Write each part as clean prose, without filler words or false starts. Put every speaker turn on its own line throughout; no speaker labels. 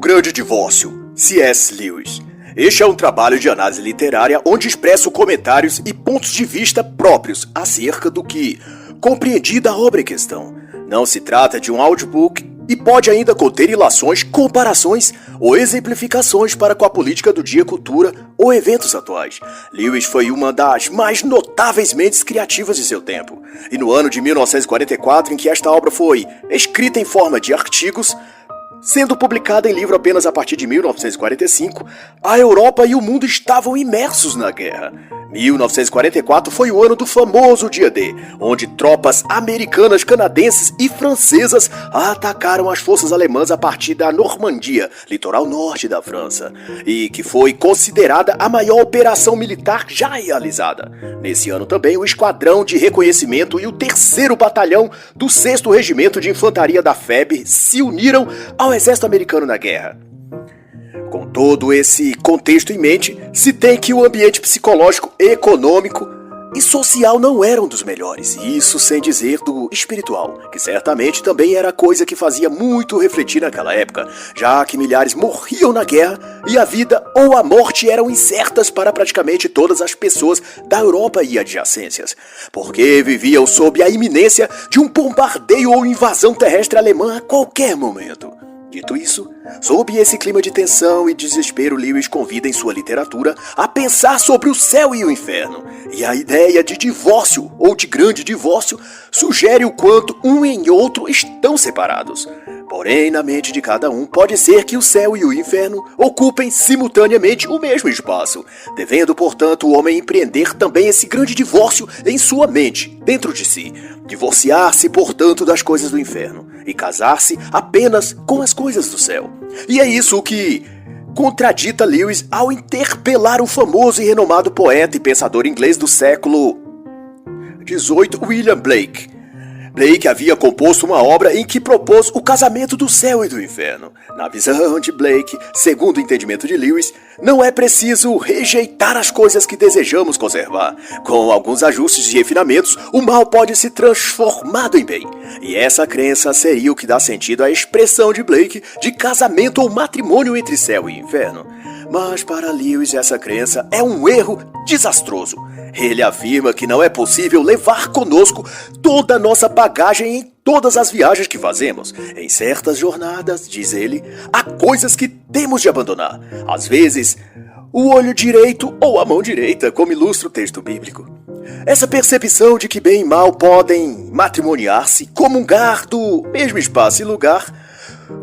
Grande Divórcio, C.S. Lewis. Este é um trabalho de análise literária onde expresso comentários e pontos de vista próprios acerca do que compreendi da obra em questão. Não se trata de um audiobook e pode ainda conter ilações, comparações ou exemplificações para com a política do dia, cultura ou eventos atuais. Lewis foi uma das mais notáveis mentes criativas de seu tempo. E no ano de 1944, em que esta obra foi escrita em forma de artigos, sendo publicada em livro apenas a partir de 1945, a Europa e o mundo estavam imersos na guerra. 1944 foi o ano do famoso Dia D, onde tropas americanas, canadenses e francesas atacaram as forças alemãs a partir da Normandia, litoral norte da França, e que foi considerada a maior operação militar já realizada. Nesse ano também o Esquadrão de Reconhecimento e o 3º Batalhão do 6º Regimento de Infantaria da FEB se uniram ao exército americano na guerra. Com todo esse contexto em mente, se tem que o ambiente psicológico, econômico e social não eram dos melhores, isso sem dizer do espiritual, que certamente também era coisa que fazia muito refletir naquela época, já que milhares morriam na guerra e a vida ou a morte eram incertas para praticamente todas as pessoas da Europa e adjacências, porque viviam sob a iminência de um bombardeio ou invasão terrestre alemã a qualquer momento. Dito isso, sob esse clima de tensão e desespero, Lewis convida em sua literatura a pensar sobre o céu e o inferno. E a ideia de divórcio ou de grande divórcio sugere o quanto um e outro estão separados. Porém, na mente de cada um, pode ser que o céu e o inferno ocupem simultaneamente o mesmo espaço, devendo, portanto, o homem empreender também esse grande divórcio em sua mente, dentro de si. Divorciar-se, portanto, das coisas do inferno e casar-se apenas com as coisas do céu. E é isso o que contradita Lewis ao interpelar o famoso e renomado poeta e pensador inglês do século XVIII, William Blake. Blake havia composto uma obra em que propôs o casamento do céu e do inferno. Na visão de Blake, segundo o entendimento de Lewis, não é preciso rejeitar as coisas que desejamos conservar. Com alguns ajustes e refinamentos, o mal pode se transformar em bem. E essa crença seria o que dá sentido à expressão de Blake de casamento ou matrimônio entre céu e inferno. Mas para Lewis essa crença é um erro desastroso. Ele afirma que não é possível levar conosco toda a nossa bagagem em todas as viagens que fazemos. Em certas jornadas, diz ele, há coisas que temos de abandonar. Às vezes, o olho direito ou a mão direita, como ilustra o texto bíblico. Essa percepção de que bem e mal podem matrimoniar-se, comungar do mesmo espaço e lugar,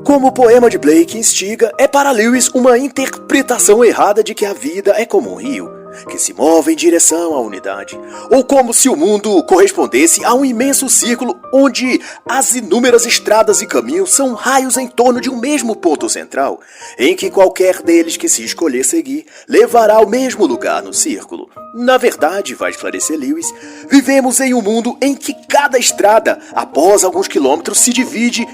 como o poema de Blake instiga, é para Lewis uma interpretação errada de que a vida é como um rio, que se move em direção à unidade, ou como se o mundo correspondesse a um imenso círculo onde as inúmeras estradas e caminhos são raios em torno de um mesmo ponto central, em que qualquer deles que se escolher seguir levará ao mesmo lugar no círculo. Na verdade, vai esclarecer Lewis, vivemos em um mundo em que cada estrada, após alguns quilômetros, se divide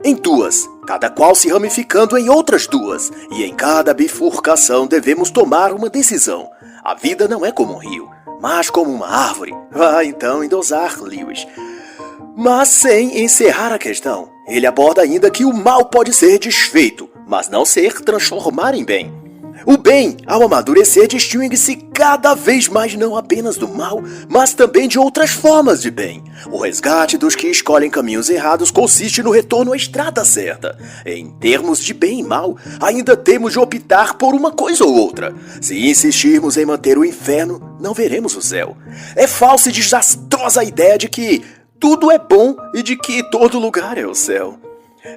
em duas, cada qual se ramificando em outras duas, e em cada bifurcação devemos tomar uma decisão. A vida não é como um rio, mas como uma árvore. Vai então endosar Lewis. Mas sem encerrar a questão, ele aborda ainda que o mal pode ser desfeito, mas não ser transformado em bem. O bem, ao amadurecer, distingue-se cada vez mais não apenas do mal, mas também de outras formas de bem. O resgate dos que escolhem caminhos errados consiste no retorno à estrada certa. Em termos de bem e mal, ainda temos de optar por uma coisa ou outra. Se insistirmos em manter o inferno, não veremos o céu. É falsa e desastrosa a ideia de que tudo é bom e de que todo lugar é o céu.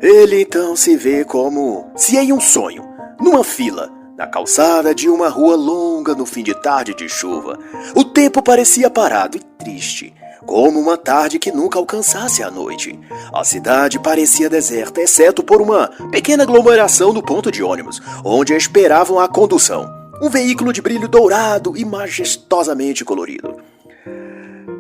Ele então se vê como se em um sonho, numa fila, na calçada de uma rua longa no fim de tarde de chuva. O tempo parecia parado e triste, como uma tarde que nunca alcançasse a noite. A cidade parecia deserta, exceto por uma pequena aglomeração no ponto de ônibus, onde esperavam a condução. Um veículo de brilho dourado e majestosamente colorido.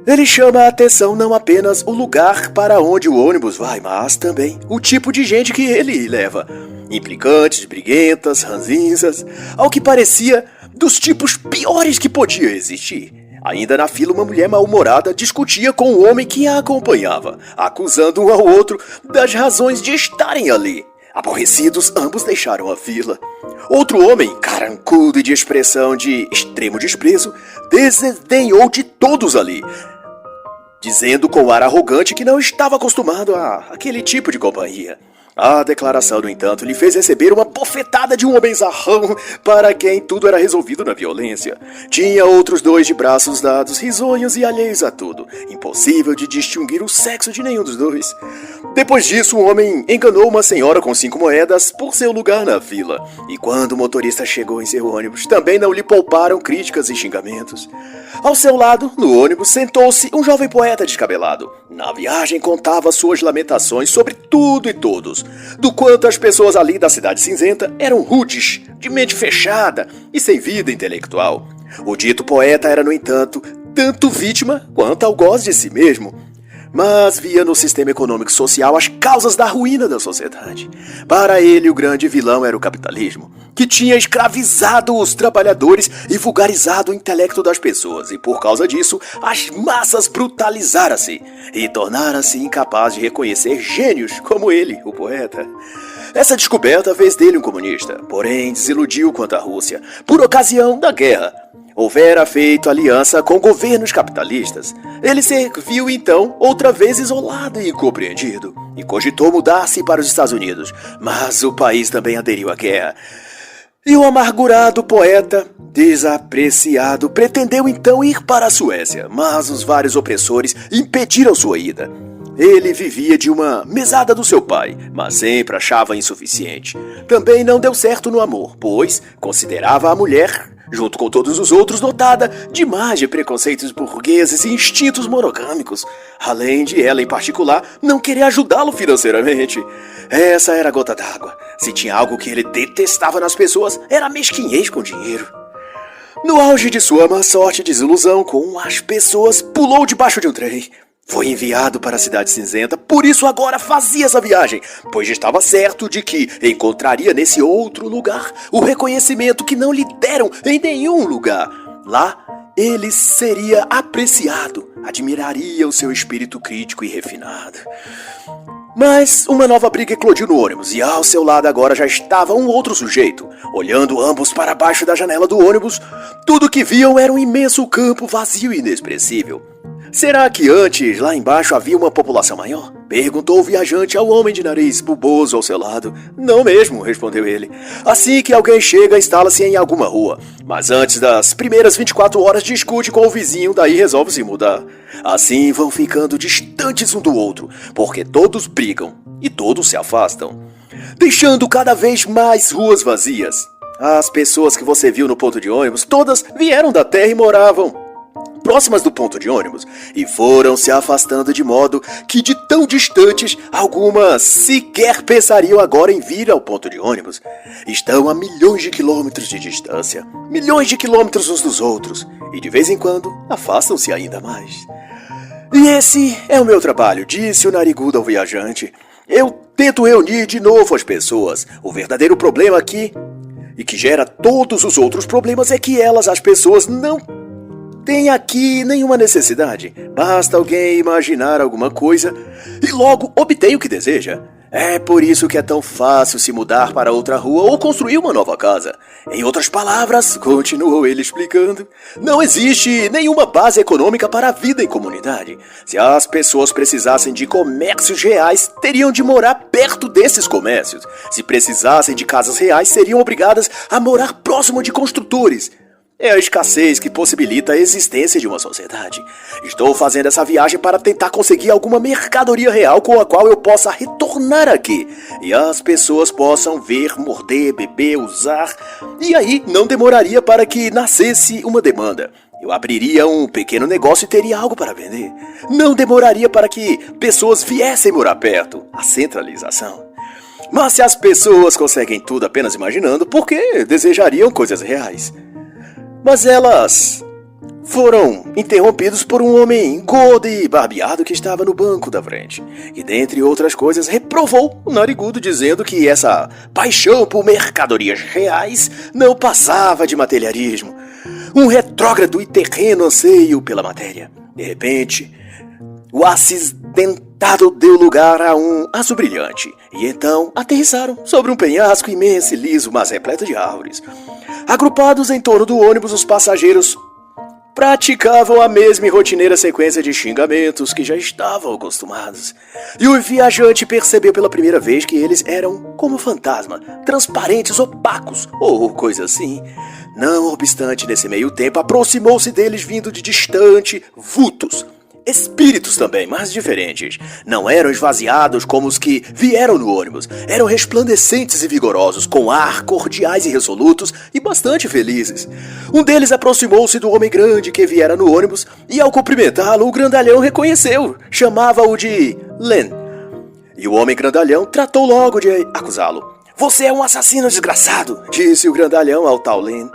Ele chama a atenção não apenas o lugar para onde o ônibus vai, mas também o tipo de gente que ele leva. Implicantes, briguentas, ranzinzas, ao que parecia dos tipos piores que podia existir. Ainda na fila, uma mulher mal-humorada discutia com o homem que a acompanhava, acusando um ao outro das razões de estarem ali. Aborrecidos, ambos deixaram a vila. Outro homem, carancudo e de expressão de extremo desprezo, desdenhou de todos ali, dizendo com ar arrogante que não estava acostumado a aquele tipo de companhia. A declaração, no entanto, lhe fez receber uma bofetada de um homem zarrão para quem tudo era resolvido na violência. Tinha outros dois de braços dados, risonhos e alheios a tudo. Impossível de distinguir o sexo de nenhum dos dois. Depois disso, o homem enganou uma senhora com 5 moedas por seu lugar na fila. E quando o motorista chegou em seu ônibus, também não lhe pouparam críticas e xingamentos. Ao seu lado, no ônibus, sentou-se um jovem poeta descabelado. Na viagem contava suas lamentações sobre tudo e todos, do quanto as pessoas ali da Cidade Cinzenta eram rudes, de mente fechada e sem vida intelectual. O dito poeta era, no entanto, tanto vítima quanto algoz de si mesmo, mas via no sistema econômico social as causas da ruína da sociedade. Para ele, o grande vilão era o capitalismo, que tinha escravizado os trabalhadores e vulgarizado o intelecto das pessoas, e por causa disso, as massas brutalizaram-se e tornaram-se incapazes de reconhecer gênios como ele, o poeta. Essa descoberta fez dele um comunista, porém desiludiu quanto à Rússia, por ocasião da guerra. Houvera feito aliança com governos capitalistas. Ele se viu então outra vez isolado e incompreendido, e cogitou mudar-se para os Estados Unidos, mas o país também aderiu à guerra. E o amargurado poeta, desapreciado, pretendeu então ir para a Suécia, mas os vários opressores impediram sua ida. Ele vivia de uma mesada do seu pai, mas sempre achava insuficiente. Também não deu certo no amor, pois considerava a mulher, junto com todos os outros, dotada demais de preconceitos burgueses e instintos monogâmicos, além de ela, em particular, não querer ajudá-lo financeiramente. Essa era a gota d'água. Se tinha algo que ele detestava nas pessoas, era a mesquinhez com dinheiro. No auge de sua má sorte e desilusão com as pessoas, pulou debaixo de um trem. Foi enviado para a Cidade Cinzenta, por isso agora fazia essa viagem, pois estava certo de que encontraria nesse outro lugar o reconhecimento que não lhe deram em nenhum lugar. Lá, ele seria apreciado, admiraria o seu espírito crítico e refinado. Mas uma nova briga eclodiu no ônibus, e ao seu lado agora já estava um outro sujeito. Olhando ambos para baixo da janela do ônibus, tudo que viam era um imenso campo vazio e inexpressível. Será que antes, lá embaixo, havia uma população maior? Perguntou o viajante ao homem de nariz bulboso ao seu lado. Não mesmo, respondeu ele. Assim que alguém chega, instala-se em alguma rua. Mas antes das primeiras 24 horas discute com o vizinho, daí resolve se mudar. Assim vão ficando distantes um do outro, porque todos brigam e todos se afastam, deixando cada vez mais ruas vazias. As pessoas que você viu no ponto de ônibus, todas vieram da terra e moravam próximas do ponto de ônibus, e foram se afastando de modo que de tão distantes, algumas sequer pensariam agora em vir ao ponto de ônibus. Estão a milhões de quilômetros de distância, milhões de quilômetros uns dos outros, e de vez em quando afastam-se ainda mais. E esse é o meu trabalho, disse o narigudo ao viajante. Eu tento reunir de novo as pessoas. O verdadeiro problema aqui, e que gera todos os outros problemas, é que elas, as pessoas, não tem aqui nenhuma necessidade. Basta alguém imaginar alguma coisa e logo obtém o que deseja. É por isso que é tão fácil se mudar para outra rua ou construir uma nova casa. Em outras palavras, continuou ele explicando, não existe nenhuma base econômica para a vida em comunidade. Se as pessoas precisassem de comércios reais, teriam de morar perto desses comércios. Se precisassem de casas reais, seriam obrigadas a morar próximo de construtores. É a escassez que possibilita a existência de uma sociedade. Estou fazendo essa viagem para tentar conseguir alguma mercadoria real com a qual eu possa retornar aqui. E as pessoas possam ver, morder, beber, usar. E aí não demoraria para que nascesse uma demanda. Eu abriria um pequeno negócio e teria algo para vender. Não demoraria para que pessoas viessem morar perto. A centralização. Mas se as pessoas conseguem tudo apenas imaginando, por que desejariam coisas reais? Mas elas foram interrompidos por um homem gordo e barbeado que estava no banco da frente. E, dentre outras coisas, reprovou o narigudo, dizendo que essa paixão por mercadorias reais não passava de materialismo. Um retrógrado e terreno anseio pela matéria. De repente, O acidentado deu lugar a um azul brilhante, e então aterrissaram sobre um penhasco imenso e liso, mas repleto de árvores. Agrupados em torno do ônibus, os passageiros praticavam a mesma e rotineira sequência de xingamentos que já estavam acostumados. E o viajante percebeu pela primeira vez que eles eram como fantasma, transparentes, opacos, ou coisa assim. Não obstante, nesse meio tempo, aproximou-se deles vindo de distante vultos. Espíritos também, mas diferentes. Não eram esvaziados como os que vieram no ônibus. Eram resplandecentes e vigorosos, com ar, cordiais e resolutos e bastante felizes. Um deles aproximou-se do homem grande que viera no ônibus e, ao cumprimentá-lo, o grandalhão reconheceu. Chamava-o de Len. E o homem grandalhão tratou logo de acusá-lo. Você é um assassino desgraçado, disse o grandalhão ao tal Len.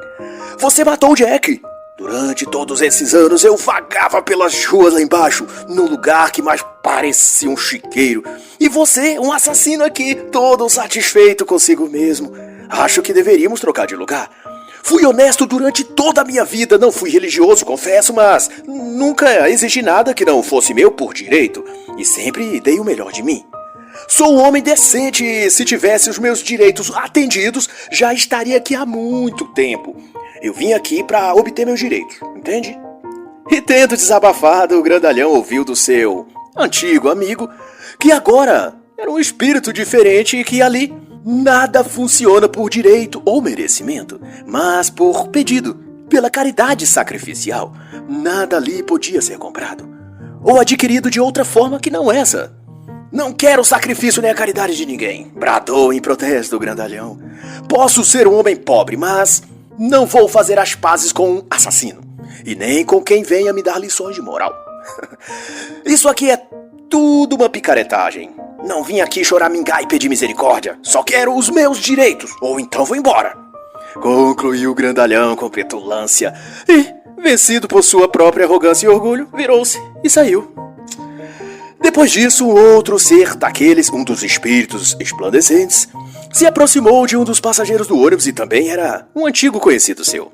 Você matou o Jack. Durante todos esses anos eu vagava pelas ruas lá embaixo, num lugar que mais parecia um chiqueiro. E você, um assassino aqui, todo satisfeito consigo mesmo. Acho que deveríamos trocar de lugar. Fui honesto durante toda a minha vida, não fui religioso, confesso, mas nunca exigi nada que não fosse meu por direito. E sempre dei o melhor de mim. Sou um homem decente e se tivesse os meus direitos atendidos, já estaria aqui há muito tempo. Eu vim aqui para obter meus direitos, entende? E tendo desabafado, o grandalhão ouviu do seu antigo amigo que agora era um espírito diferente e que ali nada funciona por direito ou merecimento, mas por pedido, pela caridade sacrificial. Nada ali podia ser comprado ou adquirido de outra forma que não essa. Não quero sacrifício nem a caridade de ninguém, bradou em protesto o grandalhão. Posso ser um homem pobre, mas não vou fazer as pazes com um assassino, e nem com quem venha me dar lições de moral. Isso aqui é tudo uma picaretagem. Não vim aqui choramingar e pedir misericórdia. Só quero os meus direitos, ou então vou embora. Concluiu o grandalhão com petulância e, vencido por sua própria arrogância e orgulho, virou-se e saiu. Depois disso, outro ser daqueles, um dos espíritos esplandecentes, se aproximou de um dos passageiros do ônibus e também era um antigo conhecido seu.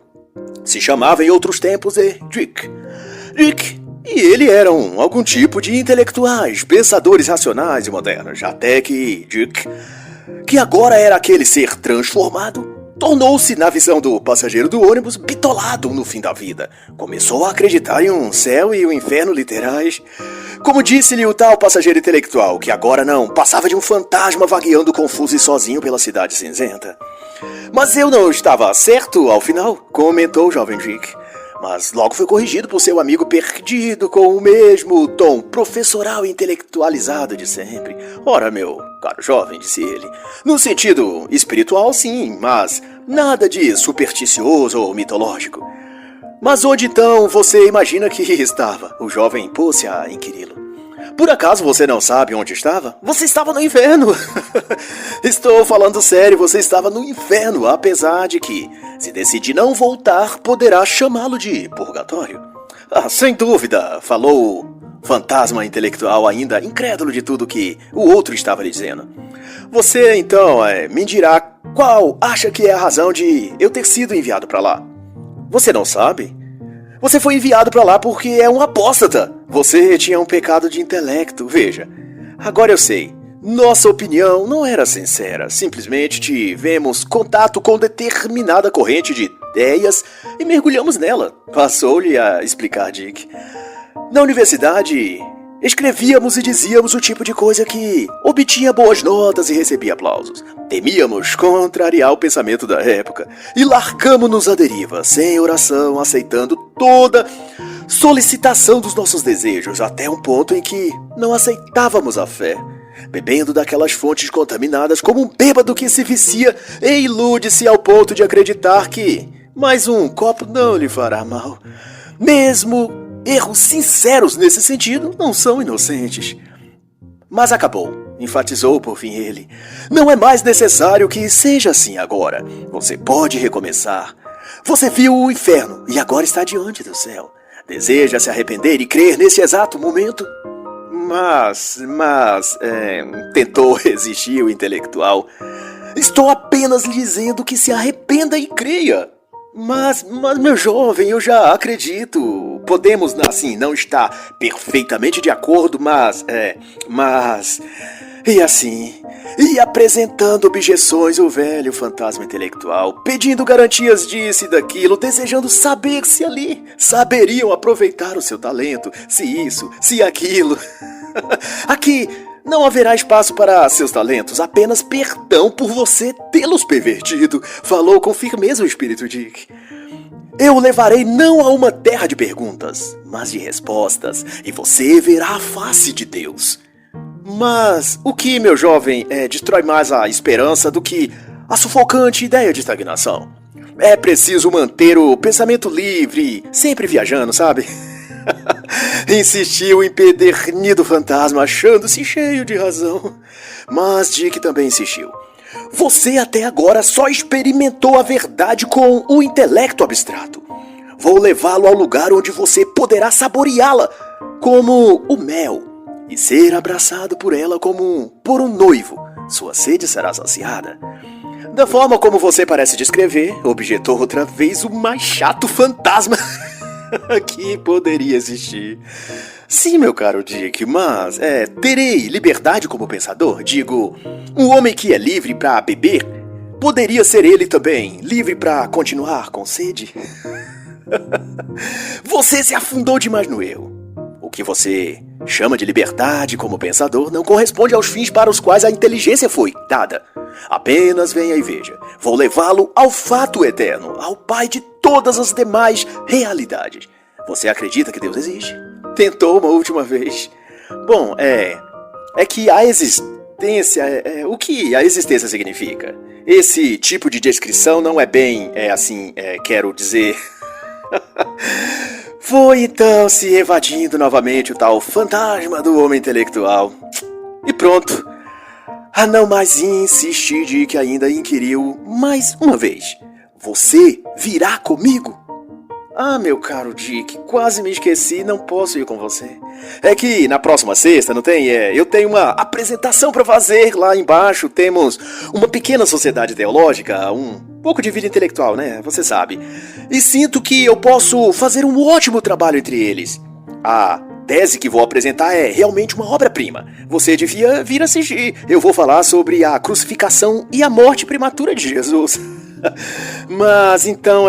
Se chamava em outros tempos de Dick. Dick e ele eram algum tipo de intelectuais, pensadores racionais e modernos, até que Dick, que agora era aquele ser transformado, tornou-se, na visão do passageiro do ônibus, bitolado no fim da vida. Começou a acreditar em um céu e um inferno literais. Como disse-lhe o tal passageiro intelectual, que agora não passava de um fantasma vagueando confuso e sozinho pela cidade cinzenta. Mas eu não estava certo ao final, comentou o jovem Dick. Mas logo foi corrigido por seu amigo perdido com o mesmo tom professoral e intelectualizado de sempre. Ora, meu caro jovem, disse ele, no sentido espiritual sim, mas nada de supersticioso ou mitológico. Mas onde então você imagina que estava? O jovem pôs-se a inquiri-lo. Por acaso você não sabe onde estava? Você estava no inferno! Estou falando sério, você estava no inferno, apesar de que, se decidir não voltar, poderá chamá-lo de purgatório. Ah, sem dúvida, falou o fantasma intelectual ainda incrédulo de tudo que o outro estava lhe dizendo. Você, então, me dirá qual acha que é a razão de eu ter sido enviado para lá? Você não sabe? Você foi enviado para lá porque é um apóstata. Você tinha um pecado de intelecto, veja. Agora eu sei. Nossa opinião não era sincera. Simplesmente tivemos contato com determinada corrente de ideias e mergulhamos nela. Passou-lhe a explicar Dick. Na universidade, escrevíamos e dizíamos o tipo de coisa que obtinha boas notas e recebia aplausos. Temíamos contrariar o pensamento da época e largamos-nos à deriva, sem oração, aceitando toda solicitação dos nossos desejos, até um ponto em que não aceitávamos a fé, bebendo daquelas fontes contaminadas como um bêbado que se vicia e ilude-se ao ponto de acreditar que mais um copo não lhe fará mal. Mesmo erros sinceros nesse sentido não são inocentes. Mas acabou, enfatizou por fim ele. Não é mais necessário que seja assim agora. Você pode recomeçar. Você viu o inferno e agora está diante do céu. Deseja se arrepender e crer nesse exato momento? Mas, tentou resistir o intelectual. Estou apenas lhe dizendo que se arrependa e creia. Mas, meu jovem, eu já acredito. podemos, assim, não estar perfeitamente de acordo, mas... E assim, e apresentando objeções o velho fantasma intelectual, pedindo garantias disso e daquilo, desejando saber se ali saberiam aproveitar o seu talento, se isso, se aquilo. Aqui não haverá espaço para seus talentos, apenas perdão por você tê-los pervertido, falou com firmeza o espírito Dick. Eu o levarei não a uma terra de perguntas, mas de respostas, e você verá a face de Deus. Mas o que, meu jovem, destrói mais a esperança do que a sufocante ideia de estagnação? É preciso manter o pensamento livre, sempre viajando, sabe? Insistiu o empedernido fantasma, achando-se cheio de razão. Mas Dick também insistiu. Você até agora só experimentou a verdade com o intelecto abstrato. Vou levá-lo ao lugar onde você poderá saboreá-la como o mel e ser abraçado por ela como por um noivo. Sua sede será saciada. Da forma como você parece descrever, objetou outra vez o mais chato fantasma que poderia existir. Sim, meu caro Dick, mas terei liberdade como pensador? Digo, um homem que é livre para beber, poderia ser ele também livre para continuar com sede? Você se afundou demais no erro. O que você chama de liberdade como pensador não corresponde aos fins para os quais a inteligência foi dada. Apenas venha e veja. Vou levá-lo ao fato eterno, ao pai de todas as demais realidades. Você acredita que Deus existe? Tentou uma última vez. Bom, é que a existência... o que a existência significa? Esse tipo de descrição não é bem, quero dizer... Foi então se evadindo novamente o tal fantasma do homem intelectual. E pronto. A não mais insistir de que ainda inquiriu mais uma vez. Você virá comigo? Ah, meu caro Dick, quase me esqueci, não posso ir com você. É que na próxima sexta, não tem? Eu tenho uma apresentação para fazer lá embaixo. Temos uma pequena sociedade teológica, um pouco de vida intelectual, né? Você sabe. E sinto que eu posso fazer um ótimo trabalho entre eles. A tese que vou apresentar é realmente uma obra-prima. Você devia vir assistir. Eu vou falar sobre a crucificação e a morte prematura de Jesus. Mas então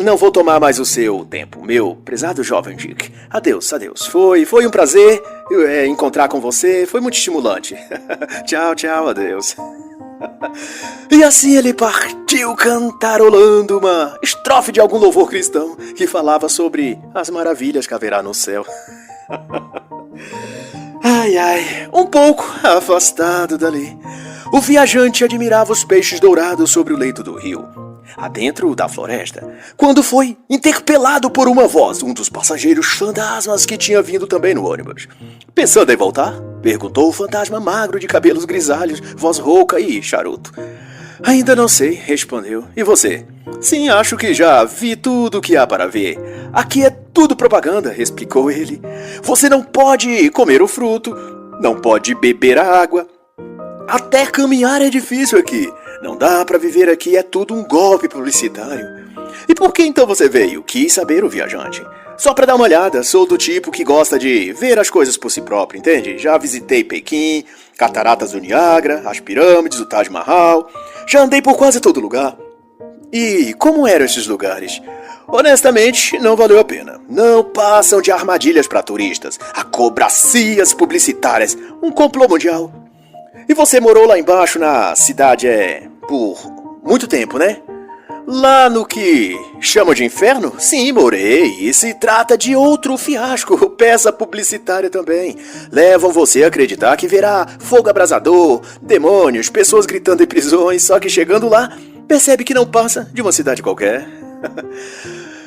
não vou tomar mais o seu tempo, meu prezado jovem Dick. Adeus. Foi um prazer encontrar com você, foi muito estimulante. Tchau, adeus. E assim ele partiu cantarolando uma estrofe de algum louvor cristão que falava sobre as maravilhas que haverá no céu. Ai, um pouco afastado dali, o viajante admirava os peixes dourados sobre o leito do rio, adentro da floresta, quando foi interpelado por uma voz, um dos passageiros fantasmas que tinha vindo também no ônibus. Pensando em voltar? Perguntou o fantasma magro de cabelos grisalhos, voz rouca e charuto. Ainda não sei, respondeu. E você? Sim, acho que já vi tudo o que há para ver. Aqui é tudo propaganda, explicou ele. Você não pode comer o fruto, não pode beber a água. Até caminhar é difícil aqui. Não dá pra viver aqui, é tudo um golpe publicitário. E por que então você veio? Quis saber o viajante. Só pra dar uma olhada, sou do tipo que gosta de ver as coisas por si próprio, entende? Já visitei Pequim, Cataratas do Niágara, as pirâmides, o Taj Mahal. Já andei por quase todo lugar. E como eram esses lugares? Honestamente, não valeu a pena. Não passam de armadilhas para turistas, acobracias publicitárias, um complô mundial. E você morou lá embaixo na cidade, por muito tempo, né? Lá no que chamam de inferno? Sim, morei. E se trata de outro fiasco, peça publicitária também. Levam você a acreditar que verá fogo abrasador, demônios, pessoas gritando em prisões, só que chegando lá, percebe que não passa de uma cidade qualquer.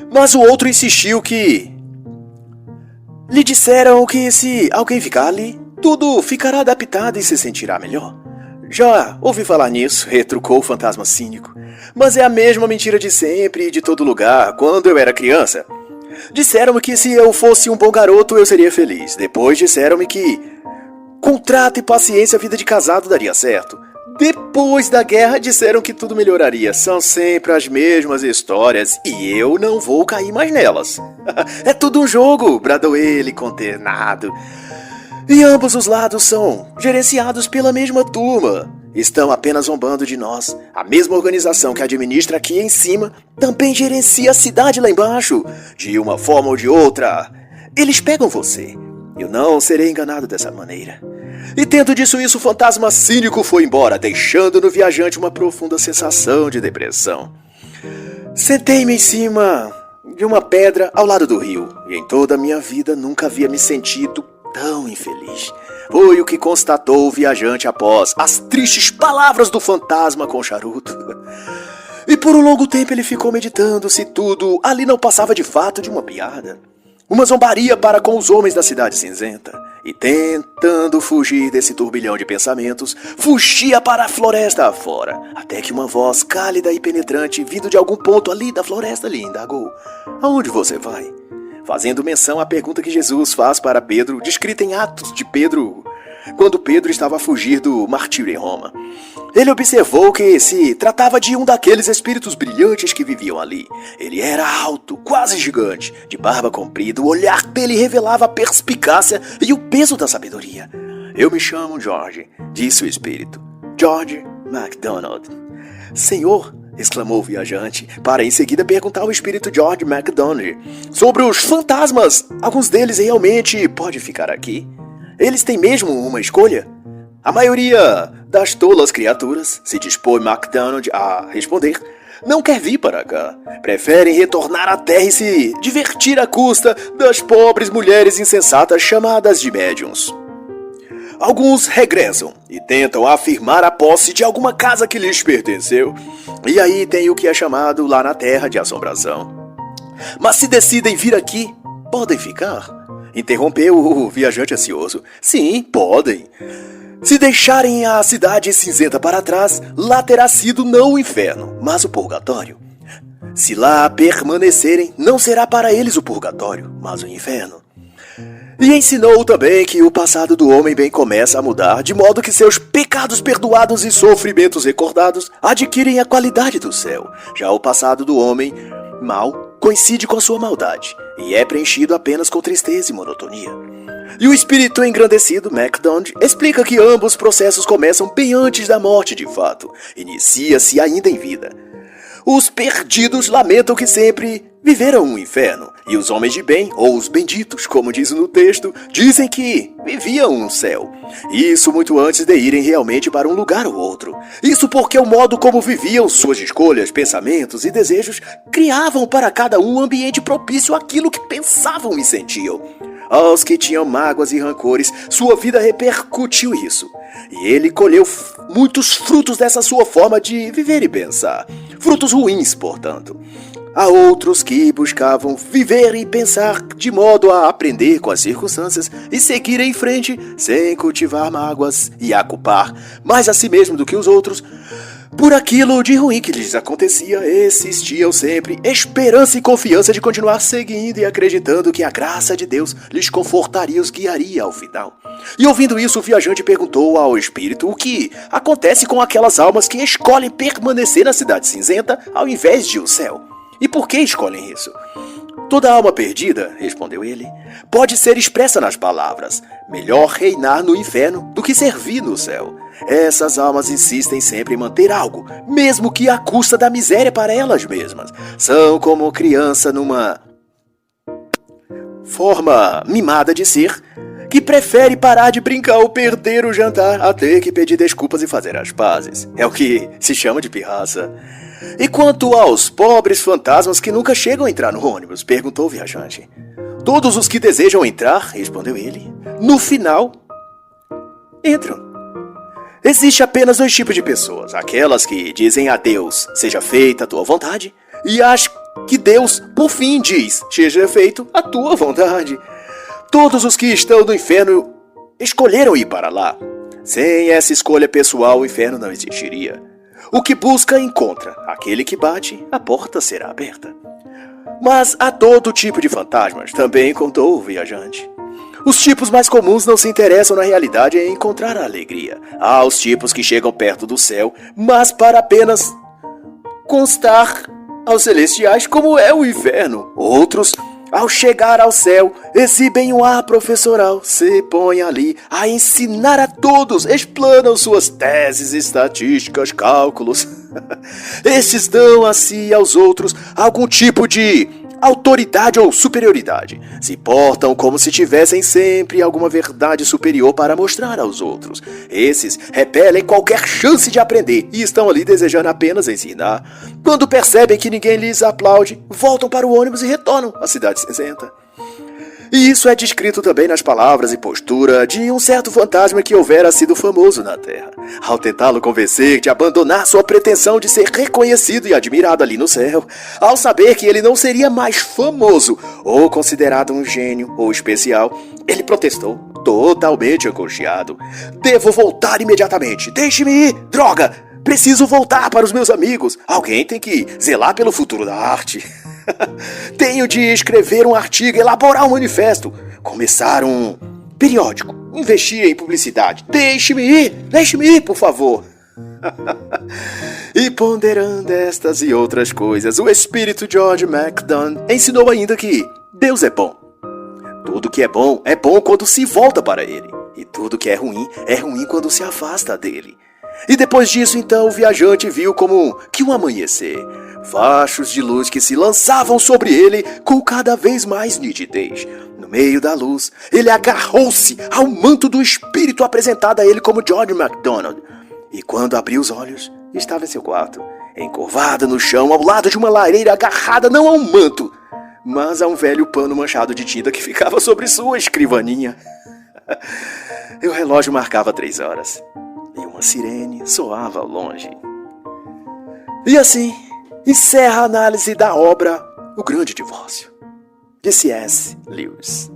Mas o outro insistiu que... Lhe disseram que se alguém ficar ali, tudo ficará adaptado e se sentirá melhor. Já ouvi falar nisso, retrucou o fantasma cínico. Mas é a mesma mentira de sempre e de todo lugar, quando eu era criança. Disseram-me que se eu fosse um bom garoto eu seria feliz. Depois disseram-me que com trato e paciência a vida de casado daria certo. Depois da guerra disseram que tudo melhoraria. São sempre as mesmas histórias e eu não vou cair mais nelas. É tudo um jogo, bradou ele, consternado. E ambos os lados são gerenciados pela mesma turma. Estão apenas zombando de nós. A mesma organização que administra aqui em cima também gerencia a cidade lá embaixo. De uma forma ou de outra, eles pegam você. Eu não serei enganado dessa maneira. E tendo disso isso, o fantasma cínico foi embora, deixando no viajante uma profunda sensação de depressão. Sentei-me em cima de uma pedra ao lado do rio, e em toda a minha vida nunca havia me sentido tão infeliz. Foi o que constatou o viajante após as tristes palavras do fantasma com charuto. E por um longo tempo ele ficou meditando se tudo ali não passava de fato de uma piada. Uma zombaria para com os homens da cidade cinzenta. E tentando fugir desse turbilhão de pensamentos, fugia para a floresta afora, até que uma voz cálida e penetrante, vindo de algum ponto ali da floresta, lhe indagou: aonde você vai? Fazendo menção à pergunta que Jesus faz para Pedro, descrita em Atos de Pedro, quando Pedro estava a fugir do martírio em Roma. Ele observou que se tratava de um daqueles espíritos brilhantes que viviam ali. Ele era alto, quase gigante, de barba comprida, o olhar dele revelava a perspicácia e o peso da sabedoria. Eu me chamo George, disse o espírito. George MacDonald. Senhor, exclamou o viajante, para em seguida perguntar ao espírito George MacDonald sobre os fantasmas. Alguns deles realmente podem ficar aqui? Eles têm mesmo uma escolha? A maioria das tolas criaturas, se dispõe MacDonald a responder, não quer vir para cá. Preferem retornar à terra e se divertir à custa das pobres mulheres insensatas chamadas de médiums. Alguns regressam e tentam afirmar a posse de alguma casa que lhes pertenceu. E aí tem o que é chamado lá na terra de assombração. Mas se decidem vir aqui, podem ficar? Interrompeu o viajante ansioso. Sim, podem. Se deixarem a cidade cinzenta para trás, lá terá sido não o inferno, mas o purgatório. Se lá permanecerem, não será para eles o purgatório, mas o inferno. E ensinou também que o passado do homem bem começa a mudar, de modo que seus pecados perdoados e sofrimentos recordados adquirem a qualidade do céu. Já o passado do homem mau coincide com a sua maldade e é preenchido apenas com tristeza e monotonia. E o espírito engrandecido, MacDonald, explica que ambos os processos começam bem antes da morte de fato. Inicia-se ainda em vida. Os perdidos lamentam que sempre viveram um inferno, e os homens de bem, ou os benditos, como diz no texto, dizem que viviam um céu. Isso muito antes de irem realmente para um lugar ou outro. Isso porque o modo como viviam suas escolhas, pensamentos e desejos criavam para cada um ambiente propício àquilo que pensavam e sentiam. Aos que tinham mágoas e rancores, sua vida repercutiu isso. E ele colheu muitos frutos dessa sua forma de viver e pensar. Frutos ruins, portanto. Há outros que buscavam viver e pensar de modo a aprender com as circunstâncias e seguir em frente sem cultivar mágoas e a culpar mais a si mesmo do que os outros. Por aquilo de ruim que lhes acontecia, existiam sempre esperança e confiança de continuar seguindo e acreditando que a graça de Deus lhes confortaria e os guiaria ao final. E ouvindo isso, o viajante perguntou ao espírito o que acontece com aquelas almas que escolhem permanecer na cidade cinzenta ao invés de o céu. E por que escolhem isso? Toda alma perdida, respondeu ele, pode ser expressa nas palavras: melhor reinar no inferno do que servir no céu. Essas almas insistem sempre em manter algo, mesmo que à custa da miséria para elas mesmas. São como criança numa forma mimada de ser, que prefere parar de brincar ou perder o jantar a ter que pedir desculpas e fazer as pazes. É o que se chama de pirraça. E quanto aos pobres fantasmas que nunca chegam a entrar no ônibus? Perguntou o viajante. Todos os que desejam entrar, respondeu ele, no final, entram. Existe apenas dois tipos de pessoas. Aquelas que dizem a Deus, seja feita a tua vontade, e as que Deus, por fim, diz, seja feito a tua vontade. Todos os que estão no inferno escolheram ir para lá. Sem essa escolha pessoal, o inferno não existiria. O que busca, encontra. Aquele que bate, a porta será aberta. Mas há todo tipo de fantasmas, também contou o viajante. Os tipos mais comuns não se interessam na realidade em encontrar a alegria. Há os tipos que chegam perto do céu, mas para apenas constar aos celestiais como é o inferno. Outros, ao chegar ao céu, exibem um ar professoral, se põem ali a ensinar a todos, explanam suas teses, estatísticas, cálculos. Estes dão a si e aos outros algum tipo de autoridade ou superioridade. Se portam como se tivessem sempre alguma verdade superior para mostrar aos outros. Esses repelem qualquer chance de aprender e estão ali desejando apenas ensinar. Quando percebem que ninguém lhes aplaude, voltam para o ônibus e retornam à cidade cinzenta. E isso é descrito também nas palavras e postura de um certo fantasma que houvera sido famoso na Terra. Ao tentá-lo convencer de abandonar sua pretensão de ser reconhecido e admirado ali no céu, ao saber que ele não seria mais famoso ou considerado um gênio ou especial, ele protestou, totalmente angustiado. Devo voltar imediatamente, deixe-me ir, droga! Preciso voltar para os meus amigos. Alguém tem que zelar pelo futuro da arte. Tenho de escrever um artigo, elaborar um manifesto, começar um periódico, investir em publicidade. Deixe-me ir, por favor. E ponderando estas e outras coisas, o espírito George MacDonald ensinou ainda que Deus é bom. Tudo que é bom quando se volta para ele. E tudo que é ruim quando se afasta dele. E depois disso, então, o viajante viu como que um amanhecer. Fachos de luz que se lançavam sobre ele com cada vez mais nitidez. No meio da luz, ele agarrou-se ao manto do espírito apresentado a ele como George MacDonald. E quando abriu os olhos, estava em seu quarto, encurvado no chão, ao lado de uma lareira agarrada não a um manto, mas a um velho pano manchado de tinta que ficava sobre sua escrivaninha. E o relógio marcava 3 horas. E uma sirene soava ao longe. E assim encerra a análise da obra O Grande Divórcio, de C.S. Lewis.